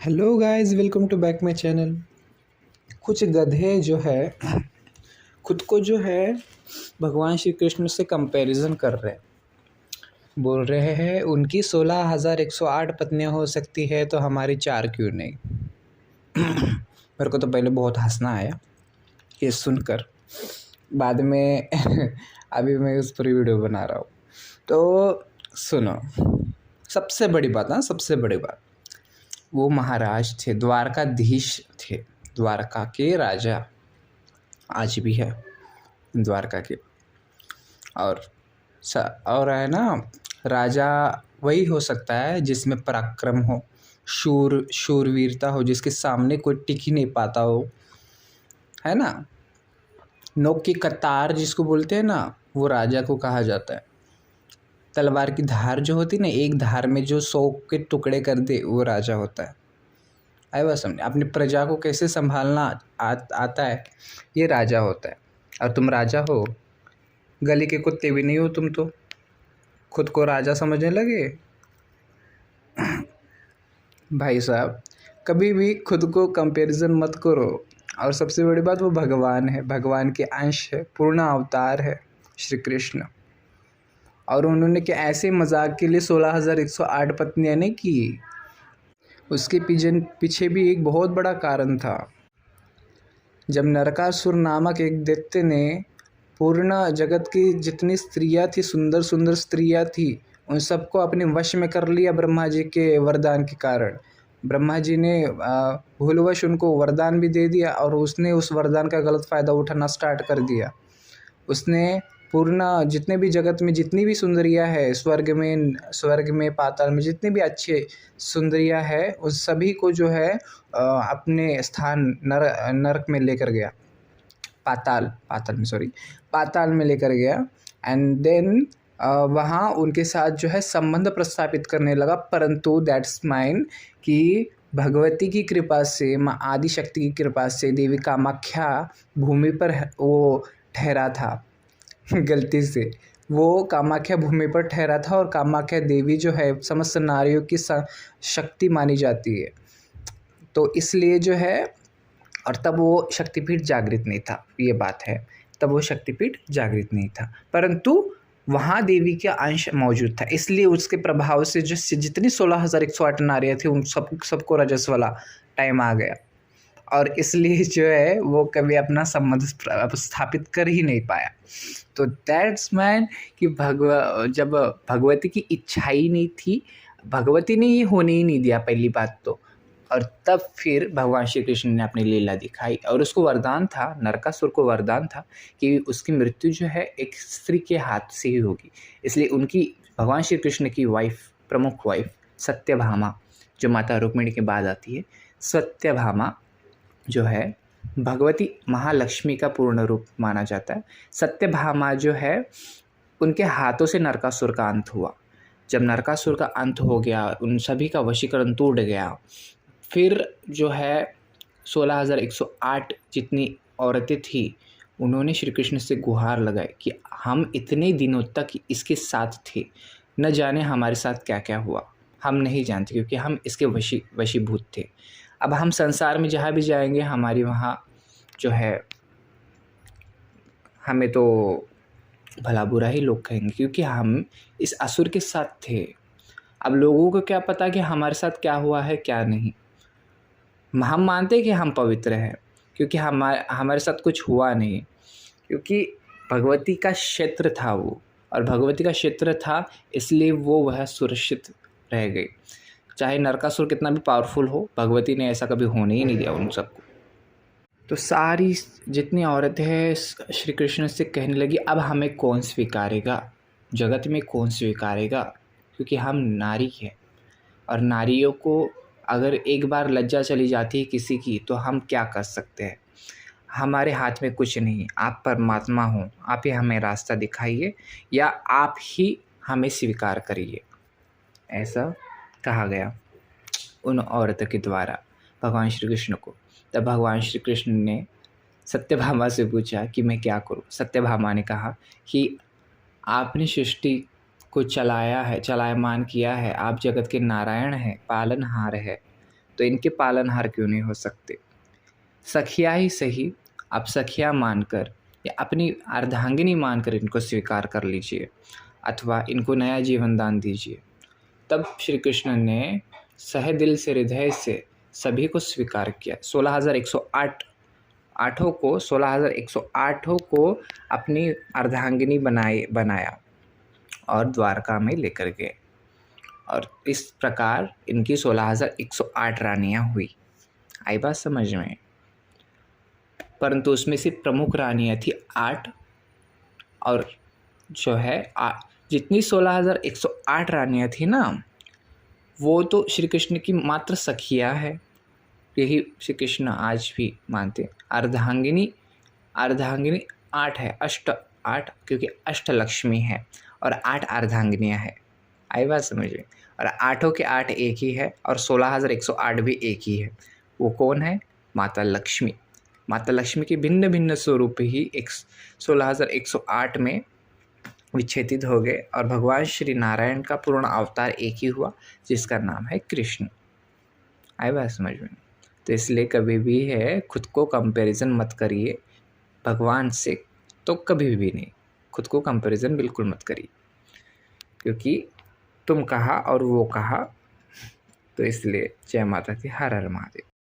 Hello guys, welcome to back my channel. कुछ गधे जो है खुद को जो है भगवान श्री कृष्ण से कंपैरिजन कर रहे हैं। बोल रहे हैं उनकी 16,108 पत्नियां हो सकती है तो हमारी 4 क्यों नहीं। मेरे को तो पहले बहुत हंसना आया ये सुनकर। बाद में अभी मैं उस पर वीडियो बना रहा हूँ। तो सुनो, सबसे बड़ी बात, हाँ सबसे बड़ी बात, वो महाराज थे, द्वारकाधीश थे, द्वारका के राजा आज भी है द्वारका के। और और है ना, राजा वही हो सकता है जिसमें पराक्रम हो, शूरवीरता हो, जिसके सामने कोई टिक ही नहीं पाता हो, है ना। नोक की कतार जिसको बोलते हैं ना, वो राजा को कहा जाता है। तलवार की धार जो होती है ना, एक धार में जो 100 के टुकड़े कर दे, वो राजा होता है। आए बात समझे। अपनी प्रजा को कैसे संभालना आता है, ये राजा होता है। और तुम राजा हो, गली के कुत्ते भी नहीं हो तुम, तो खुद को राजा समझने लगे। भाई साहब, कभी भी खुद को कंपैरिजन मत करो। और सबसे बड़ी बात, वो भगवान है, भगवान के अंश है, पूर्ण अवतार है श्री कृष्ण। और उन्होंने क्या ऐसे मजाक के लिए 16,108 पत्नियां नहीं की। उसके पीछे भी एक बहुत बड़ा कारण था। जब नरकासुर नामक एक दैत्य ने पूर्ण जगत की जितनी स्त्रियां थी, सुंदर सुंदर स्त्रियां थी, उन सबको अपने वश में कर लिया ब्रह्मा जी के वरदान के कारण। ब्रह्मा जी ने भूलवश उनको वरदान भी दे दिया और उसने उस वरदान का गलत फ़ायदा उठाना स्टार्ट कर दिया। उसने पूर्ण जितने भी जगत में जितनी भी सुंदरियां है, स्वर्ग में पाताल में जितनी भी अच्छे सुंदरियां है, उस सभी को जो है अपने स्थान नरक में लेकर गया, पाताल में लेकर गया। एंड देन वहाँ उनके साथ जो है संबंध प्रस्थापित करने लगा। परंतु दैट्स माइन कि भगवती की कृपा से, माँ आदिशक्ति की कृपा से देवी कामाख्या भूमि पर वो ठहरा था। गलती से वो कामाख्या भूमि पर ठहरा था। और कामाख्या देवी जो है समस्त नारियों की शक्ति मानी जाती है, तो इसलिए जो है, और तब वो शक्तिपीठ जागृत नहीं था, ये बात है, तब वो शक्तिपीठ जागृत नहीं था, परंतु वहाँ देवी का अंश मौजूद था। इसलिए उसके प्रभाव से जो जितनी 16,108 नारियाँ थी, उन सबको रजस वाला टाइम आ गया। और इसलिए जो है वो कभी अपना संबंध स्थापित कर ही नहीं पाया। तो दैट्स मैन कि जब भगवती की इच्छा ही नहीं थी, भगवती ने ये होने ही नहीं दिया पहली बात तो। और तब फिर भगवान श्री कृष्ण ने अपनी लीला दिखाई। और उसको वरदान था, नरकासुर को वरदान था कि उसकी मृत्यु जो है एक स्त्री के हाथ से ही होगी। इसलिए उनकी, भगवान श्री कृष्ण की वाइफ, प्रमुख वाइफ सत्यभामा, जो माता रुक्मिणी के बाद आती है, सत्यभामा जो है भगवती महालक्ष्मी का पूर्ण रूप माना जाता है। सत्यभामा जो है, उनके हाथों से नरकासुर का अंत हुआ। जब नरकासुर का अंत हो गया, उन सभी का वशीकरण टूट गया, फिर जो है 16,108 जितनी औरतें थी, उन्होंने श्री कृष्ण से गुहार लगाई कि हम इतने दिनों तक इसके साथ थे, न जाने हमारे साथ क्या क्या हुआ, हम नहीं जानते, क्योंकि हम इसके वशीभूत थे। अब हम संसार में जहाँ भी जाएंगे, हमारी वहाँ जो है, हमें तो भला बुरा ही लोग कहेंगे, क्योंकि हम इस असुर के साथ थे। अब लोगों को क्या पता कि हमारे साथ क्या हुआ है क्या नहीं। हम मानते हैं कि हम पवित्र हैं, क्योंकि हमारे साथ कुछ हुआ नहीं, क्योंकि भगवती का क्षेत्र था वो, और भगवती का क्षेत्र था, इसलिए वह सुरक्षित रह गई। चाहे नरकासुर कितना भी पावरफुल हो, भगवती ने ऐसा कभी होने ही नहीं दिया उन सबको। तो सारी जितनी औरतें हैं श्री कृष्ण से कहने लगी, अब हमें कौन स्वीकारेगा, जगत में कौन स्वीकारेगा, क्योंकि हम नारी हैं। और नारियों को अगर एक बार लज्जा चली जाती है किसी की, तो हम क्या कर सकते हैं। हमारे हाथ में कुछ नहीं। आप परमात्मा हो, आप ही हमें रास्ता दिखाइए, या आप ही हमें स्वीकार करिए, ऐसा कहा गया उन औरतों के द्वारा भगवान श्री कृष्ण को। तब भगवान श्री कृष्ण ने सत्यभामा से पूछा कि मैं क्या करूं। सत्यभामा ने कहा कि आपने सृष्टि को चलाया है, चलायमान किया है, आप जगत के नारायण हैं, पालनहार है, तो इनके पालनहार क्यों नहीं हो सकते? सखिया ही सही, आप सखिया मानकर या अपनी अर्धांगिनी मानकर इनको स्वीकार कर लीजिए अथवा इनको नया जीवन दान दीजिए। तब श्री कृष्ण ने सहदिल से, हृदय से सभी को स्वीकार किया। 16,108 को अपनी अर्धांगिनी बनाया और द्वारका में लेकर गए और इस प्रकार इनकी 16,108 रानियाँ हुई। आई बात समझ में? परंतु उसमें से प्रमुख रानियाँ थी 8 और जो है जितनी 16,108 रानियाँ थी ना, वो तो श्री कृष्ण की मात्र सखिया है। यही श्री कृष्ण आज भी मानते। अर्धांगिनी 8 है, 8 क्योंकि अष्टलक्ष्मी है और 8 अर्धांगिनियाँ है। आई बात समझ में? और 8 के 8 एक ही है और 16,108 भी एक ही है। वो कौन है? माता लक्ष्मी। माता लक्ष्मी के भिन्न भिन्न स्वरूप ही 16,108 में विच्छेदित हो गए और भगवान श्री नारायण का पूर्ण अवतार एक ही हुआ जिसका नाम है कृष्ण। आई बात समझ में? तो इसलिए कभी भी है खुद को कंपैरिजन मत करिए भगवान से, तो कभी भी नहीं, खुद को कंपैरिजन बिल्कुल मत करिए, क्योंकि तुम कहा और वो कहा। तो इसलिए जय माता की, हर हर महादेव।